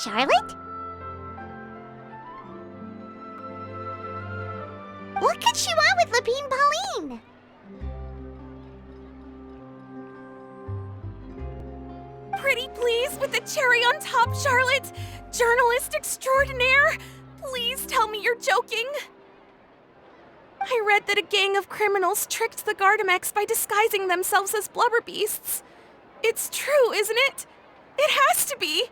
Charlotte? What could she want with Lapine Pauline? Pretty please with the cherry on top, Charlotte! Journalist extraordinaire! Please tell me you're joking! I read that a gang of criminals tricked the Gardamex by disguising themselves as blubber beasts. It's true, isn't it? It has to be!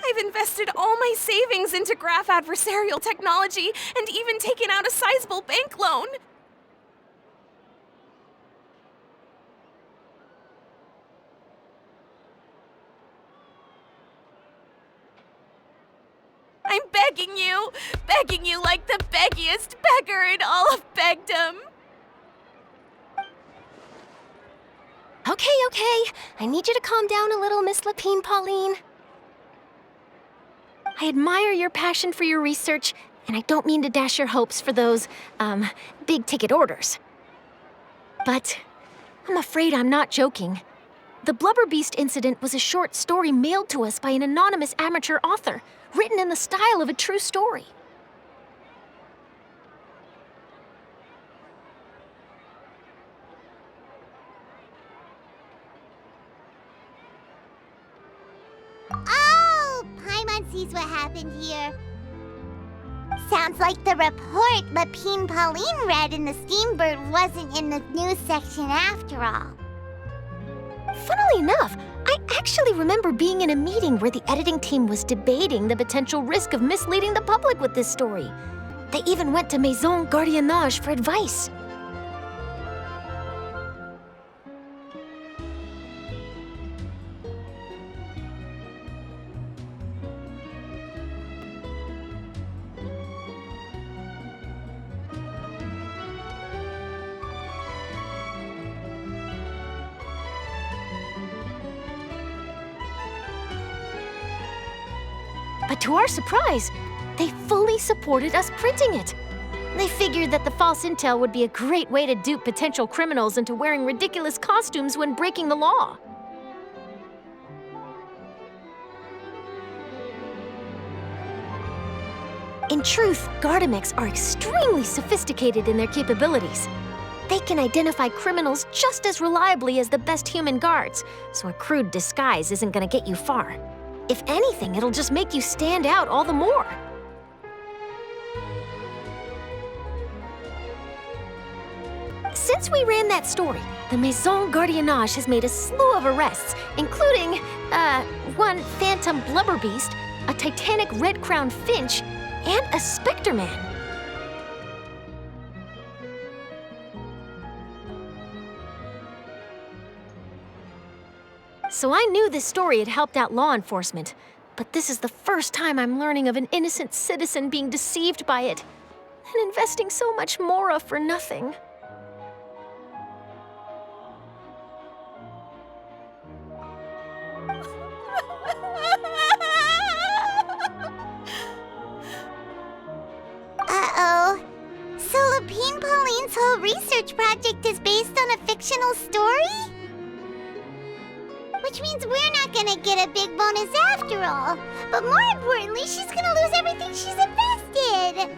I've invested all my savings into graph adversarial technology and even taken out a sizable bank loan. I'm begging you like the beggiest beggar in all of begdom. Okay. I need you to calm down a little, Miss Lapine Pauline. I admire your passion for your research, and I don't mean to dash your hopes for those, big-ticket orders. But I'm afraid I'm not joking. The Blubber Beast incident was a short story mailed to us by an anonymous amateur author, written in the style of a true story. Oh, Paimon sees what happened here. Sounds like the report Lapine Pauline read in the Steambird wasn't in the news section after all. Funnily enough, I actually remember being in a meeting where the editing team was debating the potential risk of misleading the public with this story. They even went to Maison Gardiennage for advice. But to our surprise, they fully supported us printing it. They figured that the false intel would be a great way to dupe potential criminals into wearing ridiculous costumes when breaking the law. In truth, Gardamex are extremely sophisticated in their capabilities. They can identify criminals just as reliably as the best human guards, so a crude disguise isn't gonna get you far. If anything, it'll just make you stand out all the more. Since we ran that story, the Maison Gardiennage has made a slew of arrests, including, one phantom blubber beast, a titanic red-crowned finch, and a spectre man. So I knew this story had helped out law enforcement, but this is the first time I'm learning of an innocent citizen being deceived by it, and investing so much mora for nothing. Uh-oh. So Lapine Pauline's whole research project is based on a fictional story? Which means we're not gonna get a big bonus after all. But more importantly, she's gonna lose everything she's invested.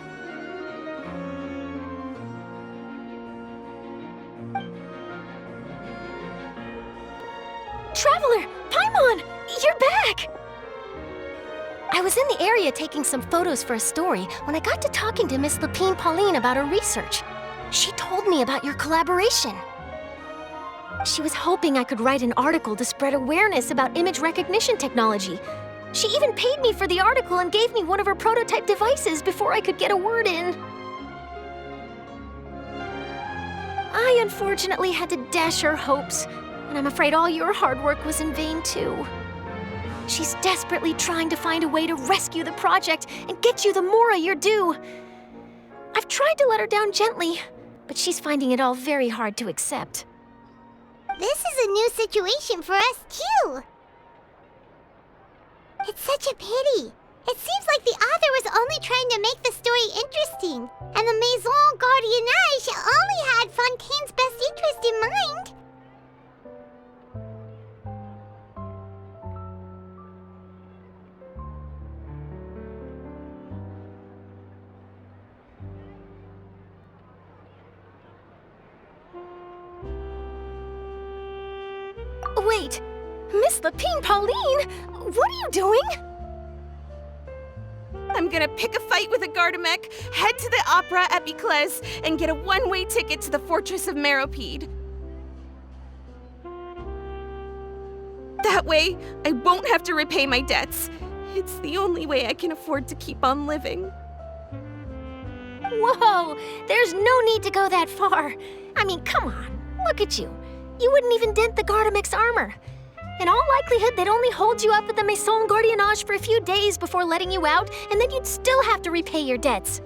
Traveler! Paimon! You're back! I was in the area taking some photos for a story when I got to talking to Miss Lapine Pauline about her research. She told me about your collaboration. She was hoping I could write an article to spread awareness about image recognition technology. She even paid me for the article and gave me one of her prototype devices before I could get a word in. I unfortunately had to dash her hopes, and I'm afraid all your hard work was in vain too. She's desperately trying to find a way to rescue the project and get you the mora you're due. I've tried to let her down gently, but she's finding it all very hard to accept. This is a new situation for us, too. It's such a pity. It seems like the author was only trying to make the story interesting, and the Maison Gardiennage only had Fontaine's best interest in mind. Miss Lapine Pauline, what are you doing? I'm gonna pick a fight with a Gardamek, head to the opera at Biclès, and get a one-way ticket to the Fortress of Meropide. That way, I won't have to repay my debts. It's the only way I can afford to keep on living. Whoa, there's no need to go that far. I mean, come on, look at you. You wouldn't even dent the Gardamek's armor. In all likelihood, they'd only hold you up at the Maison Gardiennage for a few days before letting you out, and then you'd still have to repay your debts.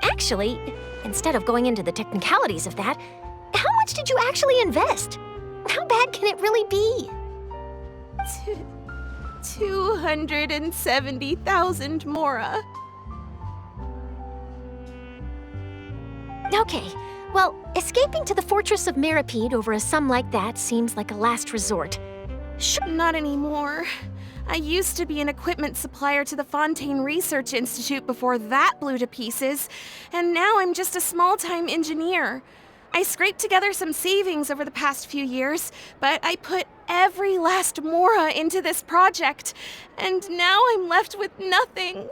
Actually, instead of going into the technicalities of that, how much did you actually invest? How bad can it really be? 270,000 Mora. Okay, well, escaping to the Fortress of Meropide over a sum like that seems like a last resort. Not anymore. I used to be an equipment supplier to the Fontaine Research Institute before that blew to pieces, and now I'm just a small-time engineer. I scraped together some savings over the past few years, but I put every last Mora into this project, and now I'm left with nothing.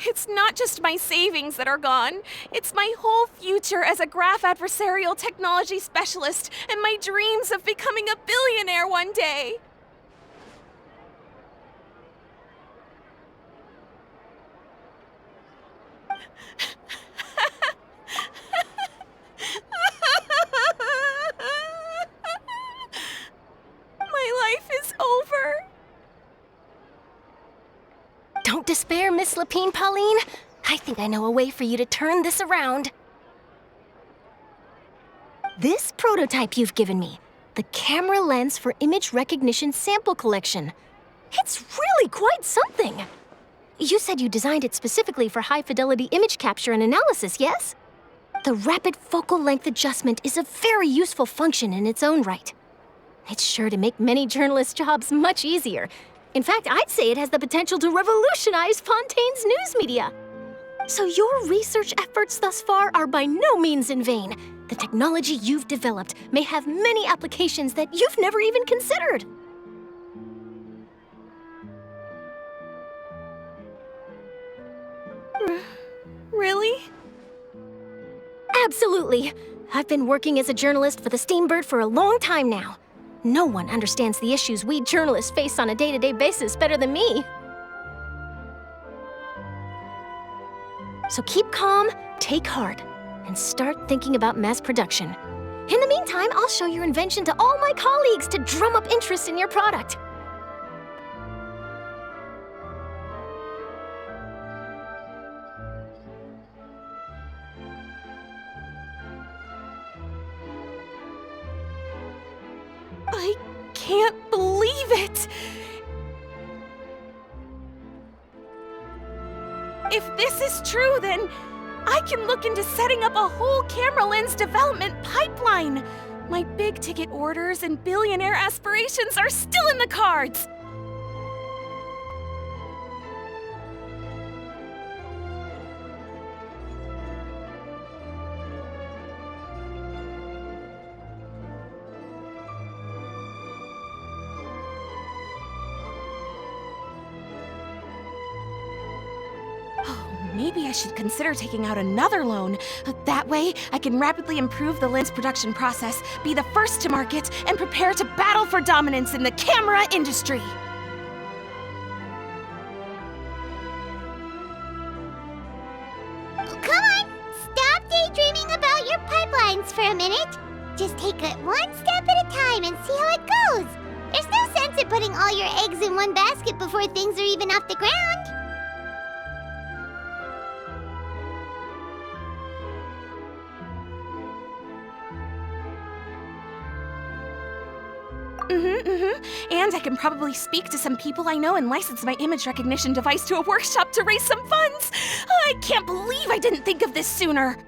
It's not just my savings that are gone. It's my whole future as a graph adversarial technology specialist and my dreams of becoming a billionaire one day. My life is over. Don't despair, Miss Lapine Pauline. I think I know a way for you to turn this around. This prototype you've given me, the camera lens for image recognition sample collection. It's really quite something. You said you designed it specifically for high-fidelity image capture and analysis, yes? The rapid focal length adjustment is a very useful function in its own right. It's sure to make many journalists' jobs much easier. In fact, I'd say it has the potential to revolutionize Fontaine's news media. So your research efforts thus far are by no means in vain. The technology you've developed may have many applications that you've never even considered. Really? Absolutely. I've been working as a journalist for the Steambird for a long time now. No one understands the issues we journalists face on a day-to-day basis better than me. So keep calm, take heart, and start thinking about mass production. In the meantime, I'll show your invention to all my colleagues to drum up interest in your product. I can't believe it! If this is true, then I can look into setting up a whole camera lens development pipeline. My big-ticket orders and billionaire aspirations are still in the cards. Maybe I should consider taking out another loan. That way, I can rapidly improve the lens production process, be the first to market, and prepare to battle for dominance in the camera industry. Come on, stop daydreaming about your pipelines for a minute. Just take it one step at a time and see how it goes. There's no sense in putting all your eggs in one basket before things are even off the ground. And I can probably speak to some people I know and license my image recognition device to a workshop to raise some funds. I can't believe I didn't think of this sooner.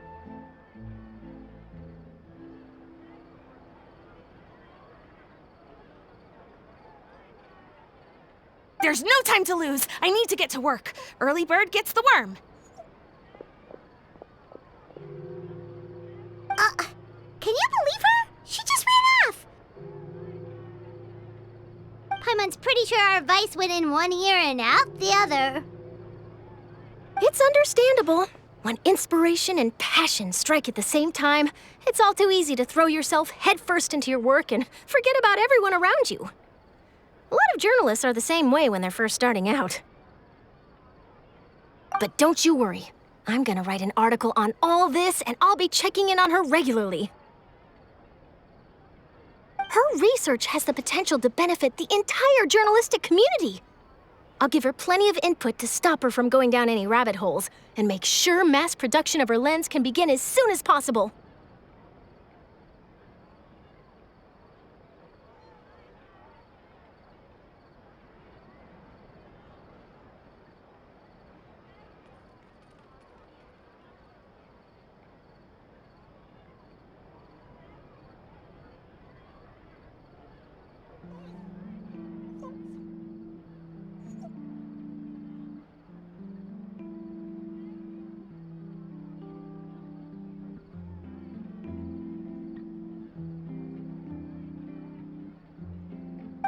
There's no time to lose. I need to get to work. Early bird gets the worm. Can you believe her? She just ran off. advice went in one ear and out the other. It's understandable. When inspiration and passion strike at the same time, it's all too easy to throw yourself headfirst into your work and forget about everyone around you. A lot of journalists are the same way when they're first starting out. But don't you worry. I'm gonna write an article on all this, and I'll be checking in on her regularly. Her research has the potential to benefit the entire journalistic community. I'll give her plenty of input to stop her from going down any rabbit holes, and make sure mass production of her lens can begin as soon as possible.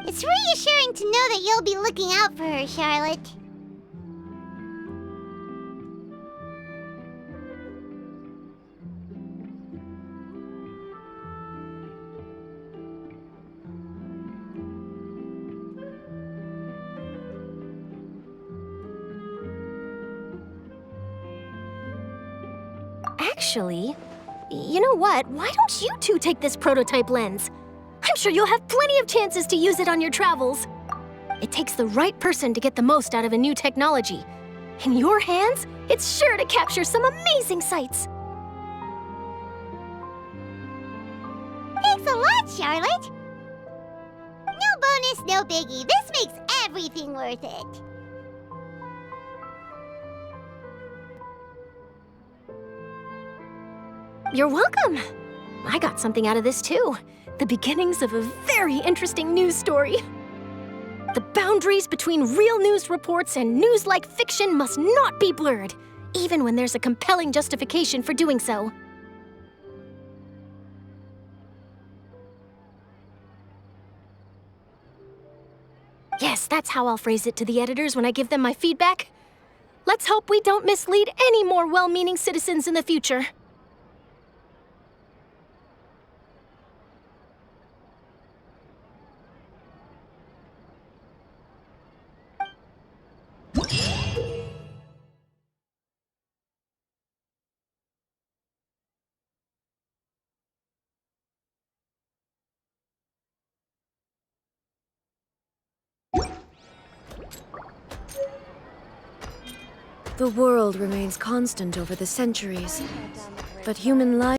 It's reassuring to know that you'll be looking out for her, Charlotte. Actually, you know what? Why don't you two take this prototype lens? I'm sure you'll have plenty of chances to use it on your travels. It takes the right person to get the most out of a new technology. In your hands, it's sure to capture some amazing sights. Thanks a lot, Charlotte. No bonus, no biggie. This makes everything worth it. You're welcome. I got something out of this too. The beginnings of a very interesting news story. The boundaries between real news reports and news-like fiction must not be blurred, even when there's a compelling justification for doing so. Yes, that's how I'll phrase it to the editors when I give them my feedback. Let's hope we don't mislead any more well-meaning citizens in the future. The world remains constant over the centuries, but human life